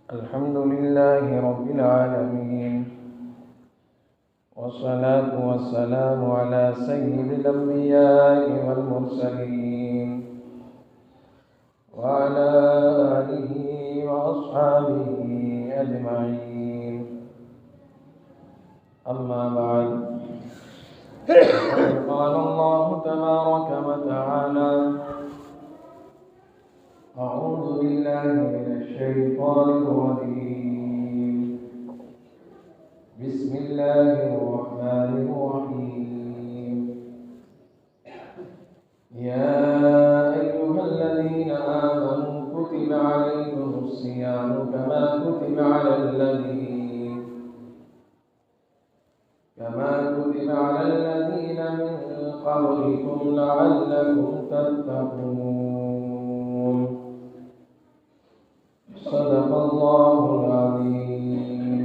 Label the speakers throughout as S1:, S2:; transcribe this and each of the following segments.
S1: الحمد لله رب العالمين، والصلاة والسلام على سيد الأنبياء والمرسلين وعلى آله وأصحابه أجمعين. أما بعد، قال الله تبارك وتعالى: أعوذ بالله من الشيطان الرجيم. بسم الله الرحمن الرحيم. يا أيها الذين آمنوا كتب عليكم الصيام كما كتب على الذين من قبلكم لعلكم تتقون. صدق الله العظيم.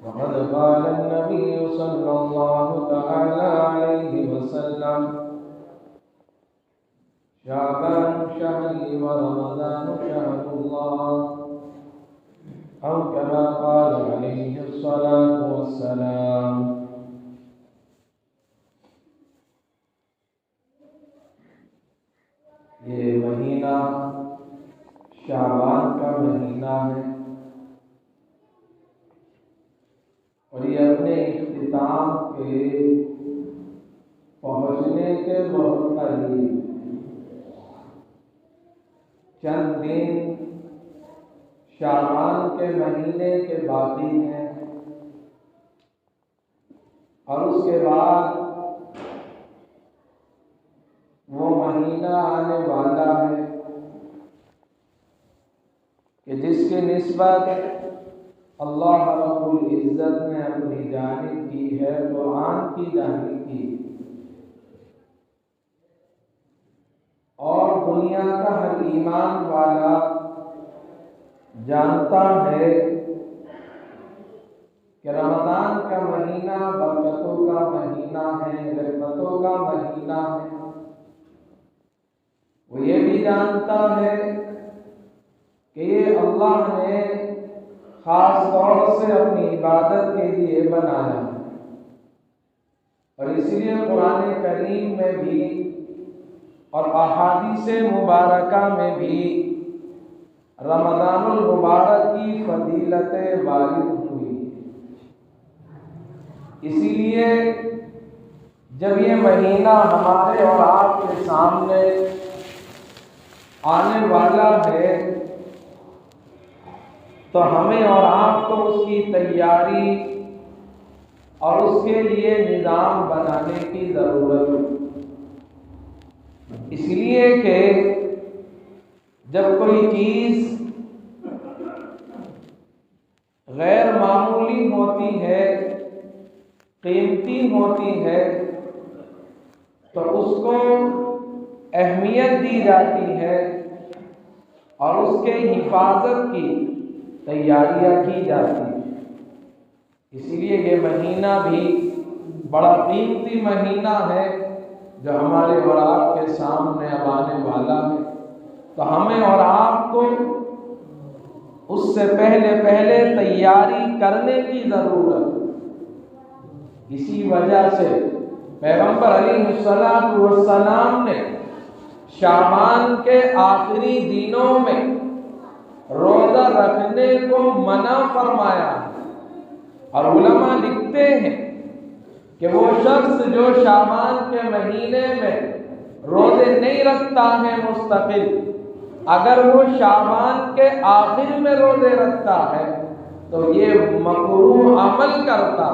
S1: وقد قال النبي صلى الله تعالى عليه وسلم: شعبان شهري ورمضان شهر الله، أو كما قال عليه الصلاة والسلام. یہ مہینہ شعبان کا مہینہ ہے اور یہ اپنے اختتام کے پہنچنے کے بہت قریب، چند دن شعبان کے مہینے کے باقی ہیں اور اس کے بعد وہ مہینہ آنے والا ہے کہ جس کی نسبت اللہ رب العزت نے اپنی جانب کی ہے، قرآن کی جانب کی، اور دنیا کا ہر ایمان والا جانتا ہے کہ رمضان کا مہینہ برکتوں کا مہینہ ہے، رحمتوں کا مہینہ ہے۔ وہ یہ بھی جانتا ہے کہ یہ اللہ نے خاص طور سے اپنی عبادت کے لیے بنایا ہے، اور اس لیے قرآن کریم میں بھی اور احادیث مبارکہ میں بھی رمضان المبارک کی فضیلتیں وارد ہوئی۔ اسی لیے جب یہ مہینہ ہمارے اور آپ کے سامنے آنے والا ہے تو ہمیں اور آپ کو اس کی تیاری اور اس کے لیے نظام بنانے کی ضرورت ہے، اس لیے کہ جب کوئی چیز غیر معمولی ہوتی ہے، قیمتی ہوتی ہے، تو اس کو اہمیت دی جاتی ہے اور اس کے حفاظت کی تیاریاں کی جاتی ہیں۔ اسی لیے یہ مہینہ بھی بڑا قیمتی مہینہ ہے جو ہمارے اور آپ کے سامنے اب آنے والا ہے، تو ہمیں اور آپ کو اس سے پہلے تیاری کرنے کی ضرورت۔ اسی وجہ سے پیغمبر علیہ السلام نے شعبان کے آخری دنوں میں روزہ رکھنے کو منع فرمایا، اور علماء لکھتے ہیں کہ وہ شخص جو شعبان کے مہینے میں روزے نہیں رکھتا ہے مستقل، اگر وہ شعبان کے آخر میں روزے رکھتا ہے تو یہ مکروہ عمل کرتا۔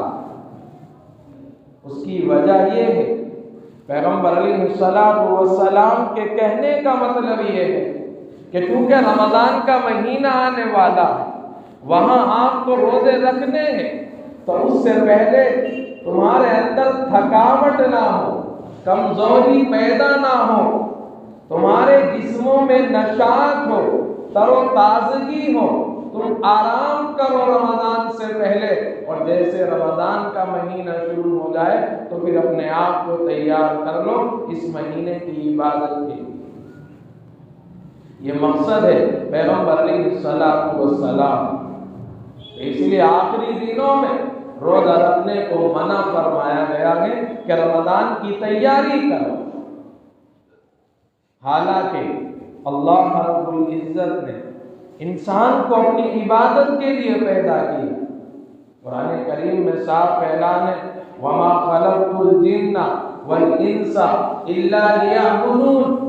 S1: اس کی وجہ یہ ہے، پیغمبر علیہ السلام کے کہنے کا مطلب یہ ہے کہ چونکہ رمضان کا مہینہ آنے والا ہے، وہاں آپ کو روزے رکھنے ہیں، تو اس سے پہلے تمہارے اندر تھکاوٹ نہ ہو، کمزوری پیدا نہ ہو، تمہارے جسموں میں نشاط ہو، تر و تازگی ہو، تم آرام کرو رمضان سے پہلے، اور جیسے رمضان کا مہینہ شروع ہو جائے تو پھر اپنے آپ کو تیار کر لو اس مہینے کی عبادت کے لیے۔ یہ مقصد ہے پیغمبر علیہ الصلوۃ والسلام۔ اس لیے آخری دنوں میں روزہ رکھنے کو منع فرمایا گیا ہے کہ رمضان کی تیاری کرو۔ حالانکہ اللہ رب العزت نے انسان کو اپنی عبادت کے لیے پیدا کیا۔ قرآن کریم میں صاف اعلان ہے وَمَا خَلَقْتُ الْجِنَّ وَالْإِنسَ إِلَّا لِيَعْبُدُونَ۔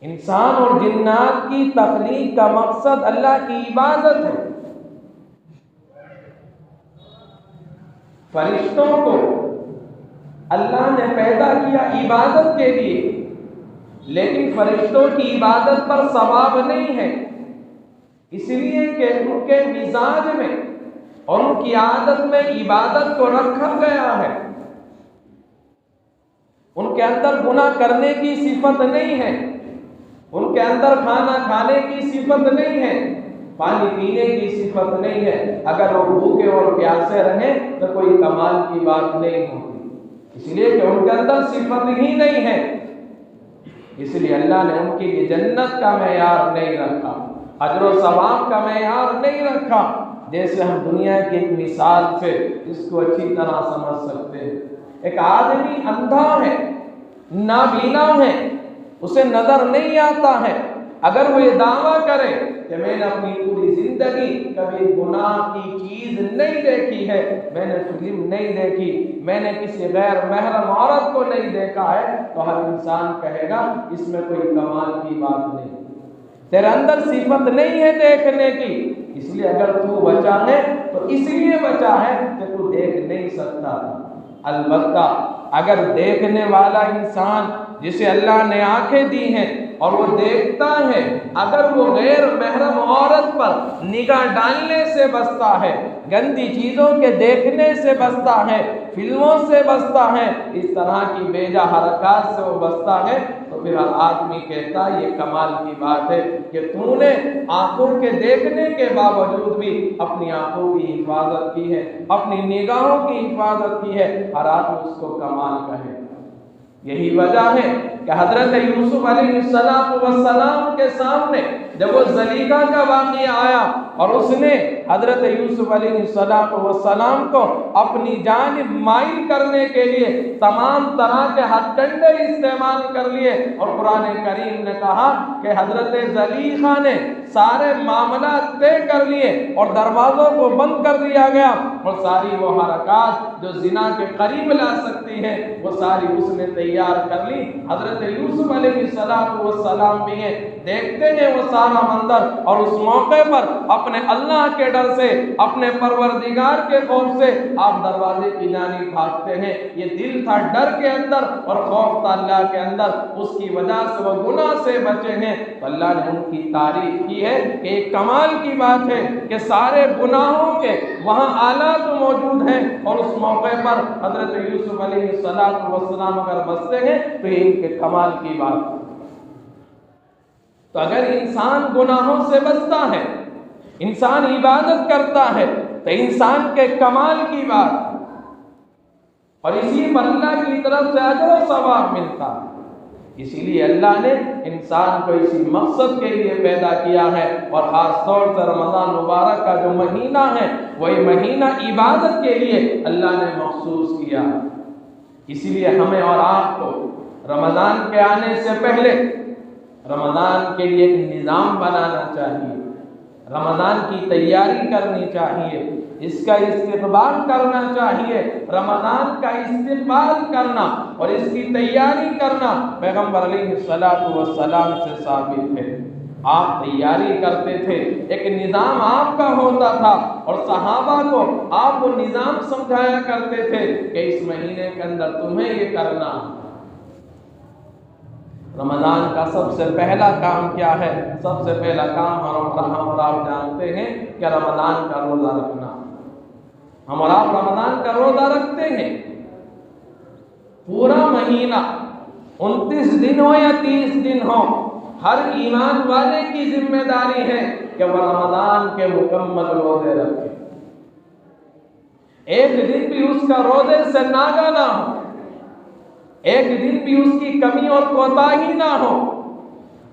S1: انسان اور جنات کی تخلیق کا مقصد اللہ کی عبادت ہے۔ فرشتوں کو اللہ نے پیدا کیا عبادت کے لیے، لیکن فرشتوں کی عبادت پر ثواب نہیں ہے، اس لیے کہ ان کے مزاج میں اور ان کی عادت میں عبادت کو رکھا گیا ہے۔ ان کے اندر گناہ کرنے کی صفت نہیں ہے، ان کے اندر کھانا کھانے کی صفت نہیں ہے، پانی پینے کی صفت نہیں ہے۔ اگر وہ بھوکے اور پیاسے رہیں تو کوئی کمال کی بات نہیں ہوتی، اس لیے کہ ان کے اندر صفت ہی نہیں ہے۔ اس لیے اللہ نے ان کے لیے جنت کا معیار نہیں رکھا، اجر و ثواب کا معیار نہیں رکھا۔ جیسے ہم دنیا کی ایک مثال سے اس کو اچھی طرح سمجھ سکتے ہیں۔ ایک آدمی اندھا ہے، نابینا ہے، اسے نظر نہیں آتا ہے، اگر وہ یہ دعویٰ کرے کہ میں نے اپنی پوری زندگی کبھی گناہ کی چیز نہیں دیکھی ہے، میں نے فلم نہیں دیکھی، میں نے کسی غیر محرم عورت کو نہیں دیکھا ہے، تو ہر انسان کہے گا اس میں کوئی کمال کی بات نہیں، تیرے اندر صفت نہیں ہے دیکھنے کی۔ اس لیے اگر تو بچا ہے تو اس لیے بچا ہے کہ تو دیکھ نہیں سکتا تھا۔ البتہ اگر دیکھنے والا انسان جسے اللہ نے آنکھیں دی ہیں اور وہ دیکھتا ہے، اگر وہ غیر محرم عورت پر نگاہ ڈالنے سے بچتا ہے، گندی چیزوں کے دیکھنے سے بچتا ہے، فلموں سے بچتا ہے، اس طرح کی بیجا حرکات سے وہ بچتا ہے، تو پھر آدمی کہتا ہے یہ کمال کی بات ہے کہ تو نے آنکھوں کے دیکھنے کے باوجود بھی اپنی آنکھوں کی حفاظت کی ہے، اپنی نگاہوں کی حفاظت کی ہے، ہر آدمی اس کو کمال کہے۔ یہی وجہ ہے کہ حضرت یوسف علیہ السلام کے سامنے جب وہ زلیخا کا واقعہ آیا اور اس نے حضرت یوسف علیہ السلام کو اپنی جانب مائل کرنے کے لیے تمام طرح کے ہتھ کنڈے استعمال کر لیے، اور قرآن کریم نے کہا کہ حضرت زلیخا نے سارے معاملات طے کر لیے اور دروازوں کو بند کر دیا گیا، اور ساری وہ حرکات جو زنا کے قریب لا سکتی ہیں وہ ساری اس نے تیار کر لی۔ حضرت یوسف علیہ السلام بھی ہیں، دیکھتے ہیں وہ سارا منظر، اور اس موقع پر اپنے اللہ کے ڈر سے، اپنے پروردگار کے خوف سے آپ دروازے کی جانب بھاگتے ہیں۔ یہ دل تھا ڈر کے اندر اور خوف تھا اللہ کے اندر، اس کی وجہ سے وہ گناہ سے بچے ہیں۔ تو اللہ نے ان کی تعریف کی ہے کہ ایک کمال کی بات ہے کہ سارے گناہوں کے وہاں آلات موجود ہیں، اور اس موقع پر حضرت یوسف علیہ السلام اگر بچتے ہیں تو یہ ان کے کمال کی بات ہے۔ تو اگر انسان گناہوں سے بچتا ہے، انسان عبادت کرتا ہے، تو انسان کے کمال کی بات، اور اسی پر اللہ کی طرف سے اجر و ثواب ملتا ہے۔ اسی لیے اللہ نے انسان کو اسی مقصد کے لیے پیدا کیا ہے، اور خاص طور سے رمضان مبارک کا جو مہینہ ہے وہی مہینہ عبادت کے لیے اللہ نے مخصوص کیا ہے۔ اسی لیے ہمیں اور آپ کو رمضان کے آنے سے پہلے رمضان کے لیے ایک نظام بنانا چاہیے، رمضان کی تیاری کرنی چاہیے، اس کا استقبال کرنا چاہیے۔ رمضان کا استقبال کرنا اور اس کی تیاری کرنا پیغمبر علیہ السلام سے ثابت ہے۔ آپ تیاری کرتے تھے، ایک نظام آپ کا ہوتا تھا، اور صحابہ کو آپ وہ نظام سمجھایا کرتے تھے کہ اس مہینے کے اندر تمہیں یہ کرنا۔ رمضان کا سب سے پہلا کام کیا ہے؟ سب سے پہلا کام ہم اور آپ جانتے ہیں کہ رمضان کا روزہ رکھنا۔ ہم اور آپ رمضان کا روزہ رکھتے ہیں، پورا مہینہ 29 دن ہو یا 30 دن ہو، ہر ایمان والے کی ذمہ داری ہے کہ وہ رمضان کے مکمل روزے رکھے، ایک دن بھی اس کا روزے سے ناگا نہ ہو، ایک دن بھی اس کی کمی اور کوتاہی نہ ہو۔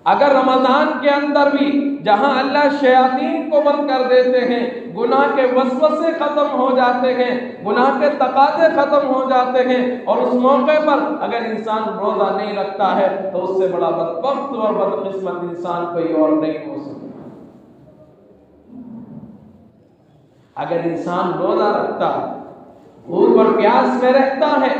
S1: اگر رمضان کے اندر بھی جہاں اللہ شیاطین کو بند کر دیتے ہیں، گناہ کے وسوسے ختم ہو جاتے ہیں، گناہ کے تقاضے ختم ہو جاتے ہیں، اور اس موقع پر اگر انسان روزہ نہیں رکھتا ہے تو اس سے بڑا بدبخت اور بدقسمت انسان کوئی اور نہیں ہو سکتا۔ اگر انسان روزہ رکھتا ہے، بھوک اور پیاس میں رہتا ہے،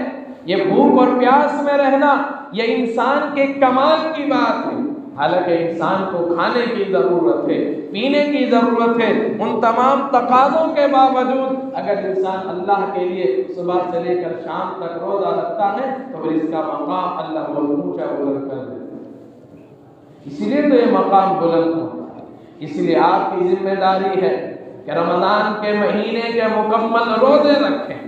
S1: یہ بھوک اور پیاس میں رہنا یہ انسان کے کمال کی بات ہے۔ حالانکہ انسان کو کھانے کی ضرورت ہے، پینے کی ضرورت ہے، ان تمام تقاضوں کے باوجود اگر انسان اللہ کے لیے صبح سے لے کر شام تک روزہ رکھتا ہے تو پھر اس کا مقام اللہ بہت اونچا بلند کر دیتا ہے۔ اسی لیے تو یہ مقام بلند ہوتا ہے۔ اس لیے آپ کی ذمہ داری ہے کہ رمضان کے مہینے کے مکمل روزے رکھیں،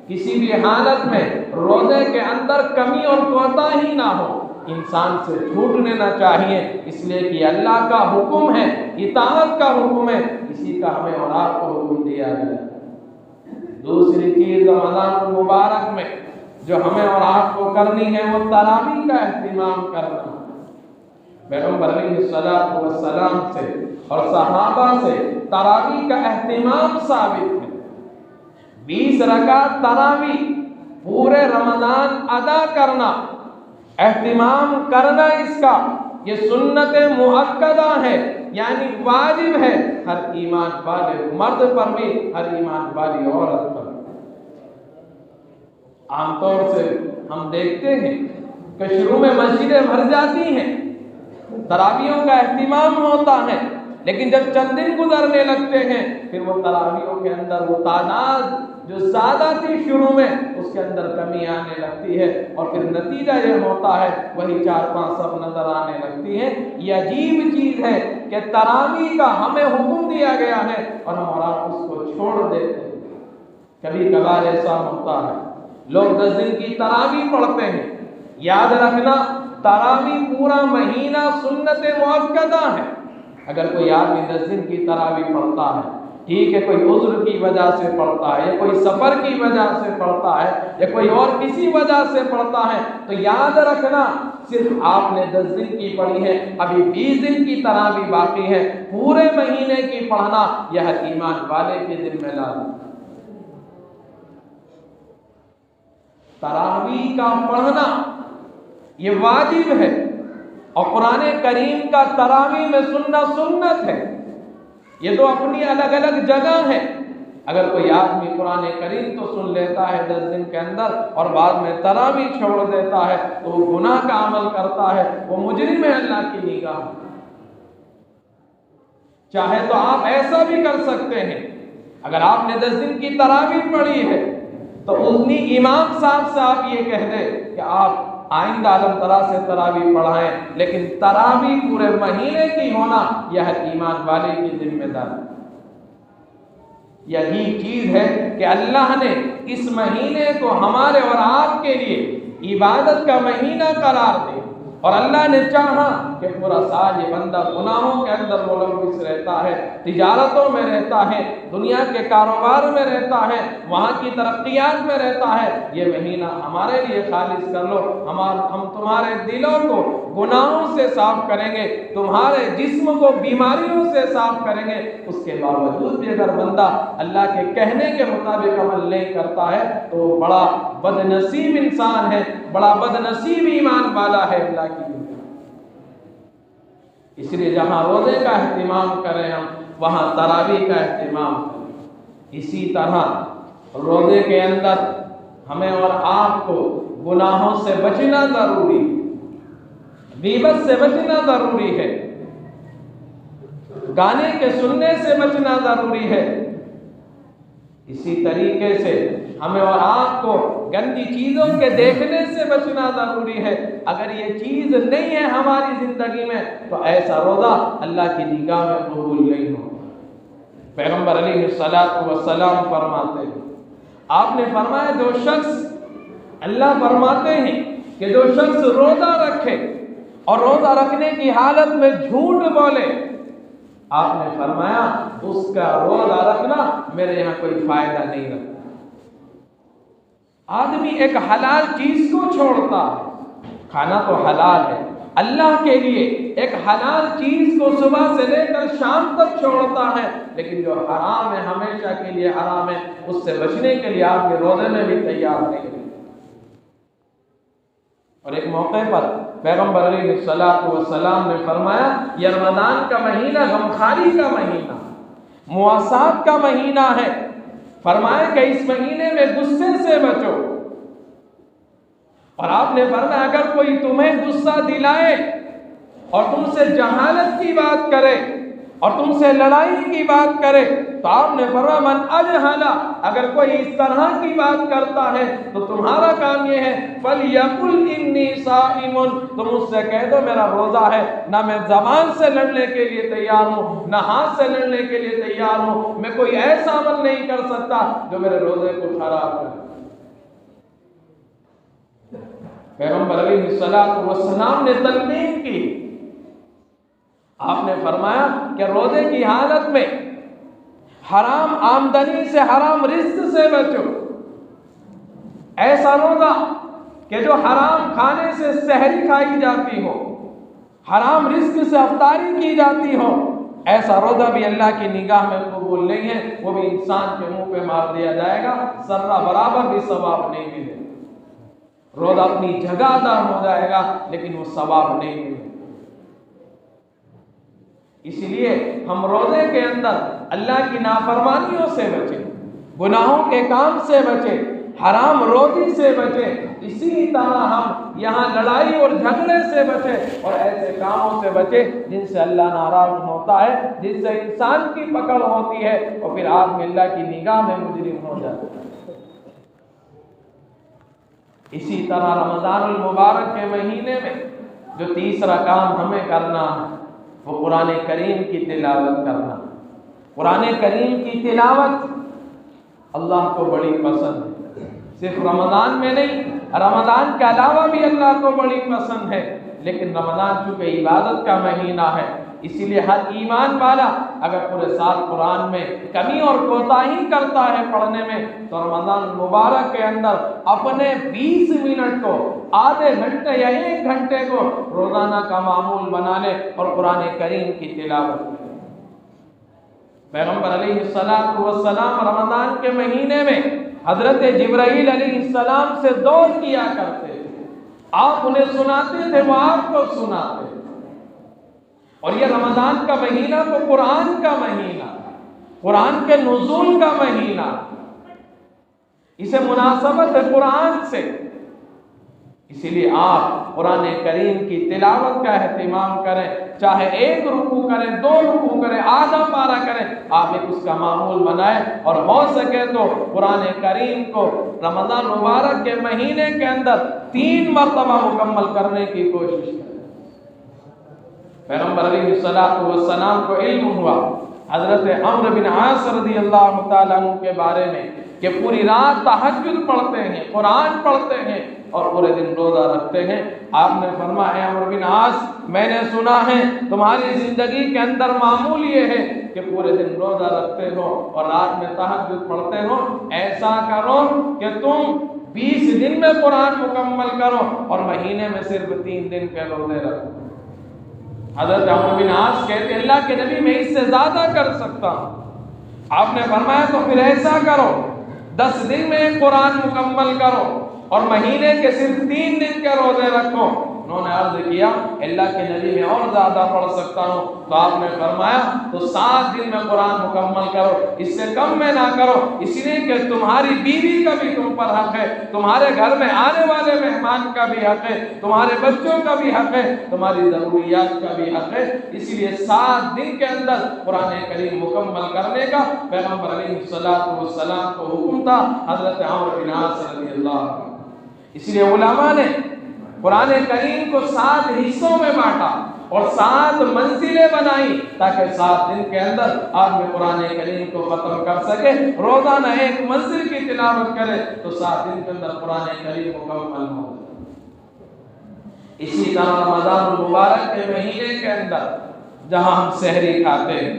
S1: کسی بھی حالت میں روزے کے اندر کمی اور کوتاہی نہ ہو، انسان سے چھوٹنے نہ چاہیے، اس لیے کہ اللہ کا حکم ہے، اطاعت کا حکم ہے، اسی کا ہمیں اور آپ کو حکم دیا گیا ہے۔ دوسری چیز رمضان المبارک میں جو ہمیں اور آپ کو کرنی ہے وہ تراویح کا اہتمام کرنا ہے۔ پیغمبر علیہ الصلوۃ والسلام سے اور صحابہ سے تراویح کا اہتمام ثابت ہے۔ 20 رکعت تراویح پورے رمضان ادا کرنا، اہتمام کرنا، اس کا یہ سنت مؤکدہ ہے، یعنی واجب ہے ہر ایمان والے مرد پر بھی، ہر ایمان والی عورت پر۔ عام طور سے ہم دیکھتے ہیں کہ شروع میں مسجدیں بھر جاتی ہیں، تراویحوں کا اہتمام ہوتا ہے، لیکن جب چند دن گزرنے لگتے ہیں پھر وہ تراویحوں کے اندر وہ تعداد جو زیادہ تھی شروع میں اس کے اندر کمی آنے لگتی ہے، اور پھر نتیجہ یہ ہوتا ہے وہی 4-5 صف نظر آنے لگتی ہے۔ یہ عجیب چیز ہے کہ تراویح کا ہمیں حکم دیا گیا ہے اور ہم آپ اس کو چھوڑ دیتے ہیں۔ کبھی کبھار ایسا ہوتا ہے لوگ 10 دن کی تراویح پڑھتے ہیں۔ یاد رکھنا تراویح پورا مہینہ سنت مؤکدہ ہے۔ اگر کوئی آدمی 10 دن کی تراویح پڑھتا ہے، ٹھیک ہے، کوئی عذر کی وجہ سے پڑھتا ہے، یا کوئی سفر کی وجہ سے پڑھتا ہے، یا کوئی اور کسی وجہ سے پڑھتا ہے، تو یاد رکھنا صرف آپ نے 10 دن کی پڑھی ہے، ابھی 20 دن کی تراویح باقی ہے۔ پورے مہینے کی پڑھنا یہ ہر ایمان والے کے ذمہ داری۔ تراویح کا پڑھنا یہ واجب ہے، اور قرآن کریم کا تراویح میں سننا سنت ہے۔ یہ تو اپنی الگ الگ جگہ ہے۔ اگر کوئی آدمی قرآن کریم تو سن لیتا ہے 10 دن کے اندر اور بعد میں تراویح چھوڑ دیتا ہے تو وہ گناہ کا عمل کرتا ہے، وہ مجرم ہے اللہ کی نگاہ۔ چاہے تو آپ ایسا بھی کر سکتے ہیں، اگر آپ نے 10 دن کی تراویح پڑھی ہے تو انہی امام صاحب سے آپ یہ کہہ دیں کہ آپ آئندہ عالم طرح سے تراویح پڑھائیں، لیکن تراویح پورے مہینے کی ہونا یہ ہر ایمان والے کی ذمہ داری۔ یہی چیز ہے کہ اللہ نے اس مہینے کو ہمارے اور آپ کے لیے عبادت کا مہینہ قرار دیا، اور اللہ نے چاہا کہ پورا سال یہ بندہ گناہوں کے اندر ملوث رہتا ہے، تجارتوں میں رہتا ہے، دنیا کے کاروبار میں رہتا ہے، وہاں کی ترقیات میں رہتا ہے، یہ مہینہ ہمارے لیے خالص کر لو، ہم تمہارے دلوں کو گناہوں سے صاف کریں گے، تمہارے جسم کو بیماریوں سے صاف کریں گے۔ اس کے باوجود بھی اگر بندہ اللہ کے کہنے کے مطابق عمل نہیں کرتا ہے تو وہ بڑا بد نصیب انسان ہے، بڑا بد نصیب ایمان والا ہے اللہ کی۔ اس لیے جہاں روزے کا اہتمام کریں ہم وہاں تراویح کا اہتمام کریں۔ اسی طرح روزے کے اندر ہمیں اور آپ کو گناہوں سے بچنا ضروری ہے، غیبت سے بچنا ضروری ہے، گانے کے سننے سے بچنا ضروری ہے۔ اسی طریقے سے ہمیں اور آپ کو گندی چیزوں کے دیکھنے سے بچنا ضروری ہے۔ اگر یہ چیز نہیں ہے ہماری زندگی میں تو ایسا روزہ اللہ کی نگاہ میں قبول نہیں ہوگا۔ پیغمبر علیہ السلام فرماتے ہیں، آپ نے فرمایا جو شخص، اللہ فرماتے ہیں کہ جو شخص روزہ رکھے اور روزہ رکھنے کی حالت میں جھوٹ بولے، آپ نے فرمایا اس کا روزہ رکھنا میرے یہاں کوئی فائدہ نہیں رکھتا۔ آدمی ایک حلال چیز کو چھوڑتا ہے، کھانا تو حلال ہے، اللہ کے لیے ایک حلال چیز کو صبح سے لے کر شام تک چھوڑتا ہے، لیکن جو حرام ہے ہمیشہ کے لیے حرام ہے، اس سے بچنے کے لیے آپ کے روزے میں بھی تیار نہیں ہے۔ اور ایک موقع پر پیغمبر علیہ السلام نے فرمایا یہ رمضان کا مہینہ غمخواری کا مہینہ، مواسات کا مہینہ ہے، فرمایا کہ اس مہینے میں غصے سے بچو۔ اور آپ نے فرمایا اگر کوئی تمہیں غصہ دلائے اور تم سے جہالت کی بات کرے اور تم سے لڑائی کی بات کرے تو آپ نے فرمایا من اجہلا، اگر کوئی اس طرح کی بات کرتا ہے تو تمہارا کام یہ ہے فَلْيَقُلْ إِنِّي صَائِمٌ، تم اس سے کہہ دو میرا روزہ ہے، نہ میں زبان سے لڑنے کے لیے تیار ہوں نہ ہاتھ سے لڑنے کے لیے تیار ہوں، میں کوئی ایسا عمل نہیں کر سکتا جو میرے روزے کو خراب کرے۔ پیغمبر علیہ السلام نے تلقین کی، آپ نے فرمایا کہ روزے کی حالت میں حرام آمدنی سے، حرام رزق سے بچو۔ ایسا روزہ کہ جو حرام کھانے سے سحری کھائی جاتی ہو، حرام رزق سے افطاری کی جاتی ہو، ایسا روزہ بھی اللہ کی نگاہ میں قبول نہیں ہے، وہ بھی انسان کے منہ پہ مار دیا جائے گا، ذرہ برابر بھی ثواب نہیں ملے۔ روزہ اپنی جگہ ادا ہو جائے گا لیکن وہ ثواب نہیں ملے۔ اس لیے ہم روزے کے اندر اللہ کی نافرمانیوں سے بچیں، گناہوں کے کام سے بچیں، حرام روزی سے بچیں، اسی طرح ہم یہاں لڑائی اور جھگڑے سے بچیں اور ایسے کاموں سے بچیں جن سے اللہ ناراض ہوتا ہے، جن سے انسان کی پکڑ ہوتی ہے اور پھر آدمی اللہ کی نگاہ میں مجرم ہو جاتا ہے۔ اسی طرح رمضان المبارک کے مہینے میں جو تیسرا کام ہمیں کرنا ہے وہ قرآن کریم کی تلاوت کرنا۔ قرآن کریم کی تلاوت اللہ کو بڑی پسند ہے، صرف رمضان میں نہیں، رمضان کے علاوہ بھی اللہ کو بڑی پسند ہے، لیکن رمضان چونکہ عبادت کا مہینہ ہے اسی لیے ہر ایمان والا اگر پورے سال قرآن میں کمی اور کوتاہی کرتا ہے پڑھنے میں تو رمضان مبارک کے اندر اپنے 20 منٹ کو، آدھے گھنٹے یا 1 گھنٹے کو روزانہ کا معمول بنا لے اور قرآن کریم کی تلاوت کرے۔ پیغمبر علیہ السلام رمضان کے مہینے میں حضرت جبرائیل علیہ السلام سے دور کیا کرتے تھے، آپ انہیں سناتے تھے، وہ آپ کو سناتے تھے۔ اور یہ رمضان کا مہینہ تو قرآن کا مہینہ، قرآن کے نزول کا مہینہ، اسے مناسبت ہے قرآن سے، اسی لیے آپ قرآن کریم کی تلاوت کا اہتمام کریں، چاہے 1 رکوع کریں، 2 رکوع کریں، آدھا پارہ کریں، آپ ایک اس کا معمول بنائیں اور ہو سکے تو قرآن کریم کو رمضان مبارک کے مہینے کے اندر 3 مرتبہ مکمل کرنے کی کوشش کریں۔ پیغمبر علیہ السلام کو علم ہوا حضرت عمرو بن عاص رضی اللہ تعالیٰ عنہ کے بارے میں کہ پوری رات تہجد پڑھتے ہیں، قرآن پڑھتے ہیں اور پورے دن روزہ رکھتے ہیں۔ آپ نے فرمایا اے عمرو بن عاص، میں نے سنا ہے تمہاری زندگی کے اندر معمول یہ ہے کہ پورے دن روزہ رکھتے ہو اور رات میں تہجد پڑھتے ہو، ایسا کرو کہ تم 20 دن میں قرآن مکمل کرو اور مہینے میں صرف 3 دن کے روزے رکھو۔ حضرت عمرو بن عاص کہتے اللہ کے نبی میں اس سے زیادہ کر سکتا ہوں۔ آپ نے فرمایا تو پھر ایسا کرو 10 دن میں قرآن مکمل کرو اور مہینے کے صرف 3 دن کے روزے رکھو۔ انہوں نے عرض کیا اللہ کے نبی میں اور زیادہ پڑھ سکتا ہوں، تو آپ نے فرمایا تو 7 دن میں قرآن مکمل کرو، اس سے کم میں نہ کرو، اس لیے کہ تمہاری بیوی کا بھی تم پر حق ہے، تمہارے گھر میں آنے والے مہمان کا بھی حق ہے، تمہارے بچوں کا بھی حق ہے، تمہاری ضروریات کا بھی حق ہے، اس لیے 7 دن کے اندر قرآن کریم مکمل کرنے کا پیغمبر علیہ السلام کو حکم تھا حضرت عمرو بن عاص رضی اللہ عنہ۔ اس لیے علماء نے قرآن کریم کو 7 حصوں میں بانٹا اور 7 منزلیں بنائی تاکہ 7 دن کے اندر آدمی قرآن کریم کو ختم کر سکے، روزانہ 1 منزل کی تلاوت کرے تو 7 دن کے اندر قرآن کریم مکمل ہو۔ اسی طرح رمضان المبارک کے مہینے کے اندر جہاں ہم سحری کھاتے ہیں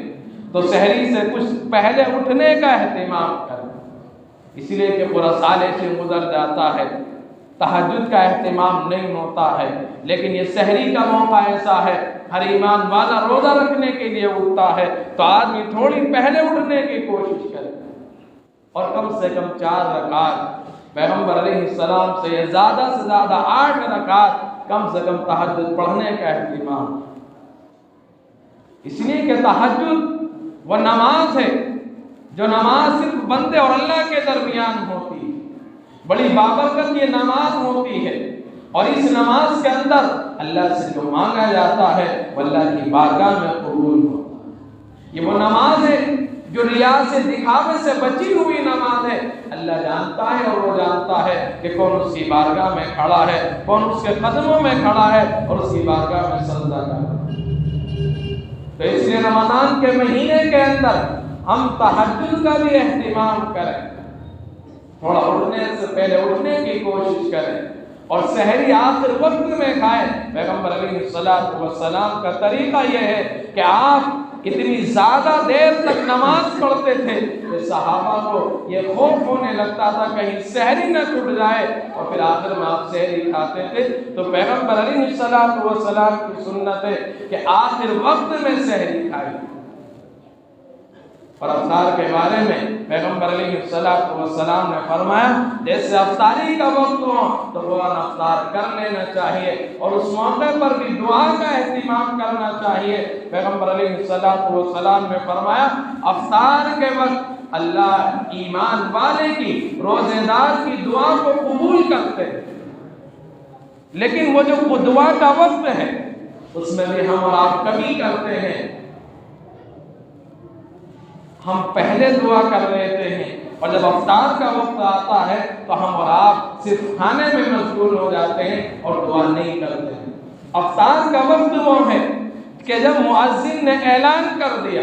S1: تو سحری سے کچھ پہلے اٹھنے کا اہتمام کریں، اس لیے کہ پورا سال ایسے گزر جاتا ہے، تہجد کا اہتمام نہیں ہوتا ہے، لیکن یہ سحری کا موقع ایسا ہے، ہر ایمان والا روزہ رکھنے کے لیے اٹھتا ہے تو آدمی تھوڑی پہلے اٹھنے کی کوشش کرے اور کم سے کم 4 رکعت پیغمبر علیہ السلام سے زیادہ 8 رکعت کم سے کم تہجد پڑھنے کا اہتمام۔ اس لیے کہ تہجد وہ نماز ہے جو نماز صرف بندے اور اللہ کے درمیان ہوتی ہے، بڑی بابرکت یہ نماز ہوتی ہے، اور اس نماز کے اندر اللہ سے جو مانگا جاتا ہے وہ اللہ کی بارگاہ میں قبول ہوتا ہے۔ یہ وہ نماز ہے جو ریا سے، دکھاوے سے بچی ہوئی نماز ہے۔ اللہ جانتا ہے اور وہ جانتا ہے کہ کون اس کی بارگاہ میں کھڑا ہے، کون اس کے قدموں میں کھڑا ہے اور اس کی بارگاہ میں سجدہ کر رہا ہے۔ تو اس لیے رمضان کے مہینے کے اندر ہم تہجد کا بھی اہتمام کریں، تھوڑا اٹھنے سے پہلے اٹھنے کی کوشش کریں، اور سحری آخر وقت میں کھائیں۔ پیغمبر علیہ السلام کا طریقہ یہ ہے کہ آپ اتنی زیادہ دیر تک نماز پڑھتے تھے کہ صحابہ کو یہ خوف ہونے لگتا تھا کہیں سحری نہ چھوٹ جائے، اور پھر آخر میں آپ سحری کھاتے تھے۔ تو پیغمبر علیہ السلام کی سنت ہے کہ آخر وقت میں سحری کھائیں۔ اور افطار کے بارے میں پیغمبر علیہ السلام نے فرمایا جیسے افطاری کا وقت ہو تو فوراً افطار کر لینا چاہیے، اور اس موقع پر بھی دعا کا اہتمام کرنا چاہیے۔ پیغمبر علیہ السلام نے فرمایا افطار کے وقت اللہ ایمان والے کی، روزے دار کی دعا کو قبول کرتے ہیں، لیکن وہ جو دعا کا وقت ہے اس میں بھی ہم اور آپ کمی کرتے ہیں۔ ہم پہلے دعا کر لیتے ہیں، اور جب افطار کا وقت آتا ہے تو ہم اور آپ صرف کھانے میں مشغول ہو جاتے ہیں اور دعا نہیں کرتے ہیں۔ افطار کا وقت وہ ہے کہ جب مؤذن نے اعلان کر دیا،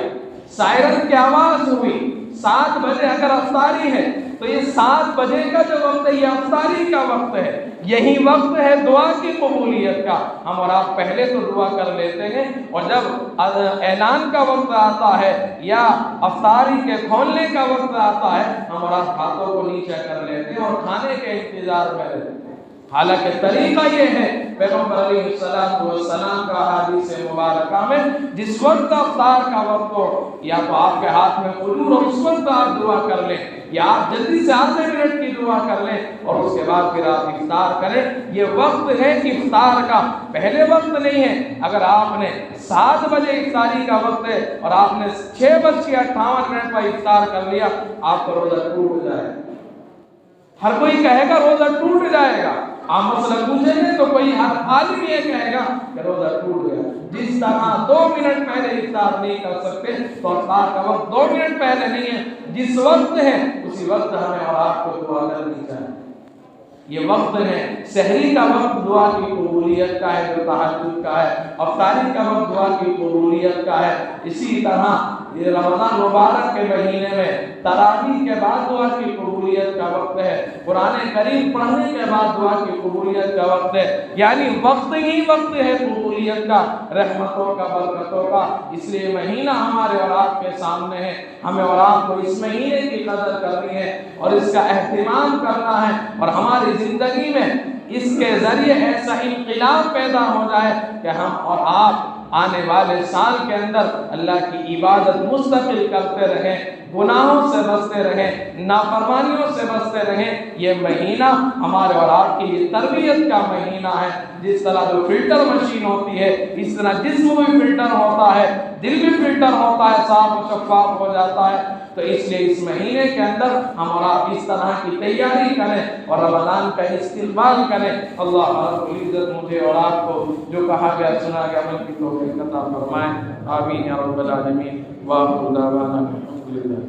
S1: سائرن کی آواز ہوئی، 7 بجے اگر افطاری ہے تو یہ 7 بجے کا جو وقت ہے یہ افطاری کا وقت ہے، یہی وقت ہے دعا کی قبولیت کا۔ ہم اور آپ پہلے تو دعا کر لیتے ہیں، اور جب اعلان کا وقت آتا ہے یا افطاری کے کھولنے کا وقت آتا ہے ہم اور آپ ہاتھوں کو نیچے کر لیتے ہیں اور کھانے کے انتظار میں رہتے ہیں۔ حالانکہ طریقہ یہ ہے پیغمبر علیہ السلام کا حدیث مبارکہ میں جس وقت افطار کا وقت ہو یا تو آپ کے ہاتھ میں کھجور ہو اس وقت آپ دعا کر لیں، یا آپ جلدی سے آدھے منٹ کی دعا کر لیں اور اس کے بعد پھر آپ افطار کریں۔ یہ وقت ہے افطار کا، پہلے وقت نہیں ہے۔ اگر آپ نے 7 بجے افطاری کا وقت ہے اور آپ نے 6:58 پر افطار کر لیا، آپ کا روزہ ٹوٹ جائے۔ ہر کوئی کہے گا روزہ ٹوٹ جائے گا، آپ مسئلہ پوچھیں گے تو کوئی ہر عالم یہ کہے گا کہ روزہ ٹوٹ گیا۔ جس طرح 2 منٹ پہلے افطار نہیں کر سکتے تو افطار کا وقت 2 منٹ پہلے نہیں ہے، جس وقت ہے اسی وقت ہمیں اور آپ کو دعا کرنی چاہیے۔ یہ وقت ہے سحری کا وقت دعا کی قبولیت کا ہے جو تہجد کا ہے، افطاری کا وقت دعا کی قبولیت کا ہے۔ اسی طرح یہ رمضان مبارک کے مہینے میں تراویح کے بعد دعا کی قبولیت کا وقت ہے، قرآن کریم پڑھنے کے بعد دعا کی قبولیت کا وقت ہے، یعنی وقت ہی وقت ہے قبولیت کا، رحمتوں کا، برکتوں کا۔ اس لیے مہینہ ہمارے اور آپ کے سامنے ہے، ہمیں اور آپ کو اس مہینے کی قدر کرنی ہے اور اس کا اہتمام کرنا ہے، اور ہماری زندگی میں اس کے ذریعے ایسا انقلاب پیدا ہو جائے کہ ہم اور آپ آنے والے سال کے اندر اللہ کی عبادت مستقل کرتے رہیں، گناہوں سے بچتے رہیں، نافرمانیوں سے بچتے رہیں۔ یہ مہینہ ہمارے اور آپ کی یہ تربیت کا مہینہ ہے۔ جس طرح جو فلٹر مشین ہوتی ہے اس طرح جسم بھی فلٹر ہوتا ہے، دل بھی فلٹر ہوتا ہے، صاف و شفاف ہو جاتا ہے۔ تو اس لیے اس مہینے کے اندر ہم اور آپ اس طرح کی تیاری کریں اور رمضان کا استقبال کریں۔ اللہ رب العزت مجھے اور آپ کو جو کہا گیا سنا گیا عمل کی توفیق عطا فرمائے، آمین یا رب العالمین۔ وآخر دعوانا الحمدللہ۔